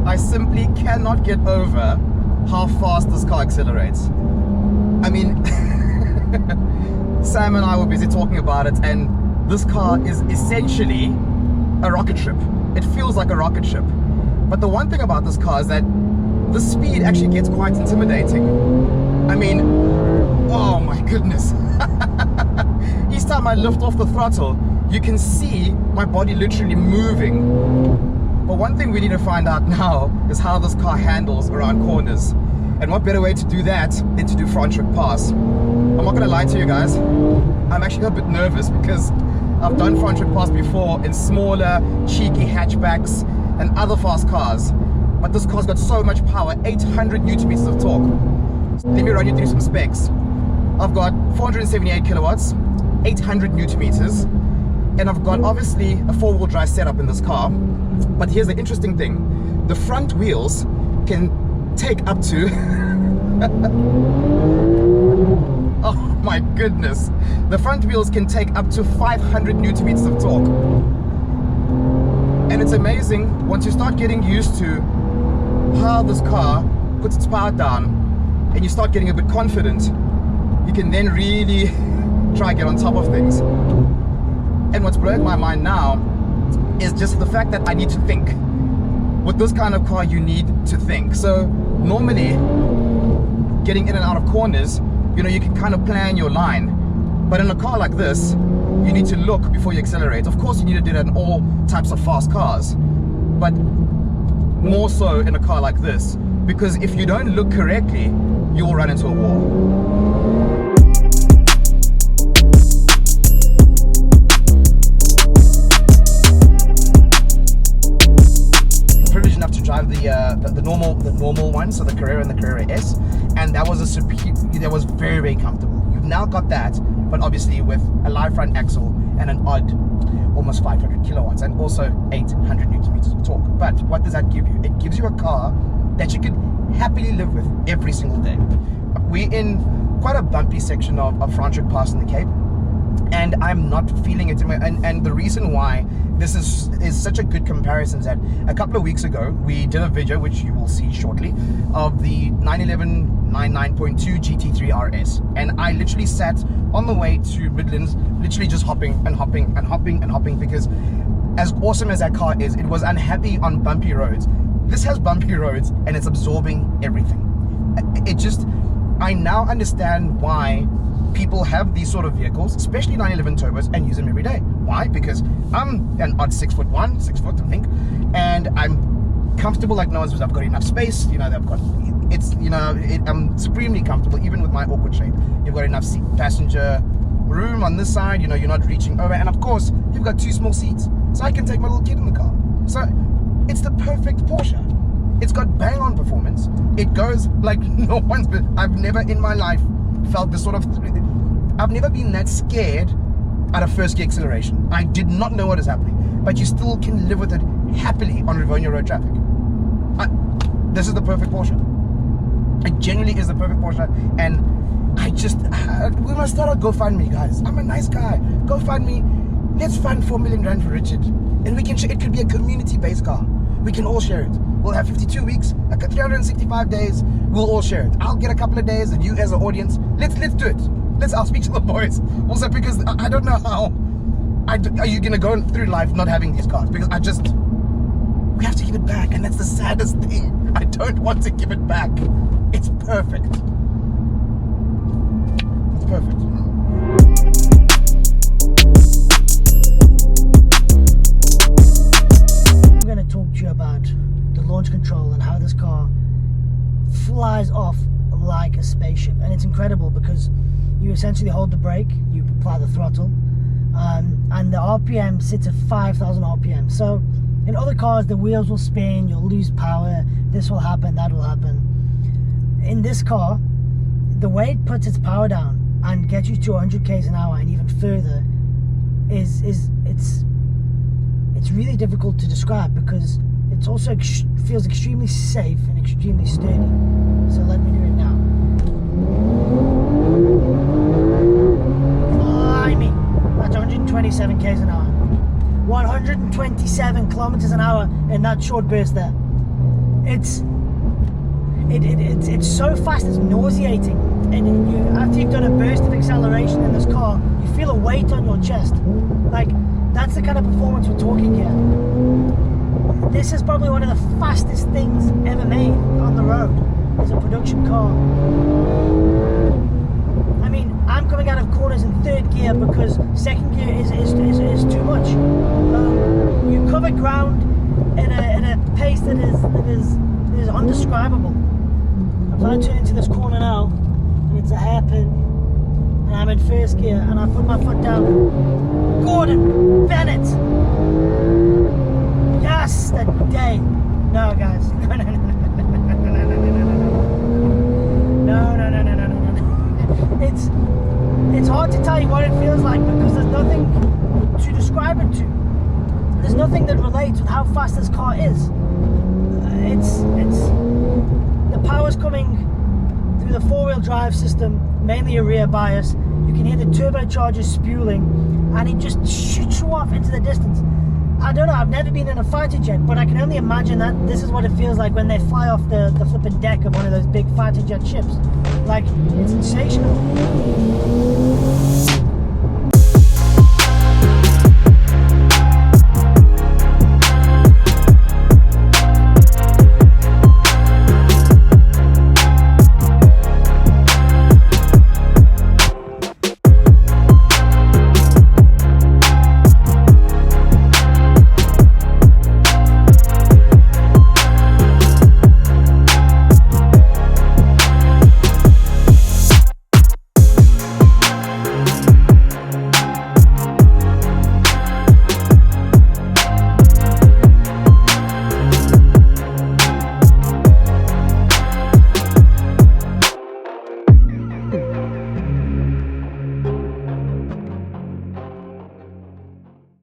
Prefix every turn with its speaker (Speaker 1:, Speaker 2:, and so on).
Speaker 1: I simply cannot get over how fast this car accelerates. I mean, Sam and I were busy talking about it, and this car is essentially a rocket ship. It feels like a rocket ship. But the one thing about this car is that the speed actually gets quite intimidating. I mean, oh my goodness. Each time I lift off the throttle, you can see my body literally moving. But one thing we need to find out now is how this car handles around corners. And what better way to do that than to do front trip pass. I'm not gonna lie to you guys, I'm actually a bit nervous because I've done front trip pass before in smaller, cheeky hatchbacks and other fast cars. But this car's got so much power, 800 Newton meters of torque. So let me run you through some specs. I've got 478 kilowatts, 800 Newton meters, and I've got obviously a four-wheel drive setup in this car. But here's the interesting thing. The front wheels can take up to oh my goodness, the front wheels can take up to 500 Newton meters of torque. And it's amazing once you start getting used to how this car puts its power down and you start getting a bit confident, you can then really try and get on top of things. And what's blowing my mind now is just the fact that I need to think. With this kind of car, you need to think. So normally, getting in and out of corners, you know, you can kind of plan your line. But in a car like this, you need to look before you accelerate. Of course, you need to do that in all types of fast cars, but more so in a car like this, because if you don't look correctly, you'll run into a wall. The normal one, so the Carrera and the Carrera S, and that was very, very comfortable. You've now got that, but obviously with a live front axle and an odd almost 500 kilowatts and also 800 Newton meters of torque. But what does that give you? It gives you a car that you can happily live with every single day. We're in quite a bumpy section of front trip pass in the Cape, and I'm not feeling it. And the reason why this is such a good comparison is that a couple of weeks ago we did a video, which you will see shortly, of the 911 99.2 GT3 RS, and I literally sat on the way to Midlands, literally just hopping and hopping and hopping and hopping, because as awesome as that car is, it was unhappy on bumpy roads. This has bumpy roads and it's absorbing everything. I now understand why people have these sort of vehicles, especially 911 turbos, and use them every day. Why? Because I'm an odd 6 foot I think, and I'm comfortable like no one's. I've got enough space, you know. I'm supremely comfortable even with my awkward shape. You've got enough passenger room on this side, you know, you're not reaching over, and of course you've got two small seats, so I can take my little kid in the car. So it's the perfect Porsche. It's got bang on performance. It goes like no one's been. I've never in my life felt this sort of. I've never been that scared at a first gear acceleration. I did not know what is happening, but you still can live with it happily on Rivonia road traffic. This is the perfect Porsche. It genuinely is the perfect Porsche, and we must start a GoFundMe, guys. I'm a nice guy. GoFundMe. Let's fund 4 million rand for Richard, and we can. It could be a community-based car. We can all share it. We'll have 52 weeks, 365 days. We'll all share it. I'll get a couple of days, and you as an audience, let's do it. I'll speak to the boys. Also, because I don't know how. Are you gonna go through life not having these cars? Because we have to give it back, and that's the saddest thing. I don't want to give it back. It's perfect. It's perfect.
Speaker 2: I'm gonna talk to you about the launch control and how this car flies off like a spaceship, and it's incredible because you essentially hold the brake, you apply the throttle, and the RPM sits at 5,000 RPM. So in other cars the wheels will spin, you'll lose power, this will happen, that will happen. In this car, the way it puts its power down and gets you to 100 k's an hour and even further it's really difficult to describe, because it's also feels extremely safe and extremely sturdy. So let me do it now. Blimey, that's 127 k's an hour. 127 kilometers an hour in that short burst there. It's so fast, it's nauseating. And after you've done a burst of acceleration in this car, you feel a weight on your chest. Like, that's the kind of performance we're talking here. This is probably one of the fastest things ever made on the road as a production car. I mean, I'm coming out of corners in third gear because second gear is too much. You cover ground in a pace that is undescribable. If I turn into this corner now, and it's a hairpin, and I'm in first gear, and I put my foot down, Gordon Bennett! Yes, that day. No, guys. No. It's hard to tell you what it feels like because there's nothing to describe it to. There's nothing that relates with how fast this car is. The power's coming through the four-wheel drive system, mainly a rear bias. You can hear the turbochargers spewing, and it just shoots you off into the distance. I don't know, I've never been in a fighter jet, but I can only imagine that this is what it feels like when they fly off the flipping deck of one of those big fighter jet ships. Like, it's sensational.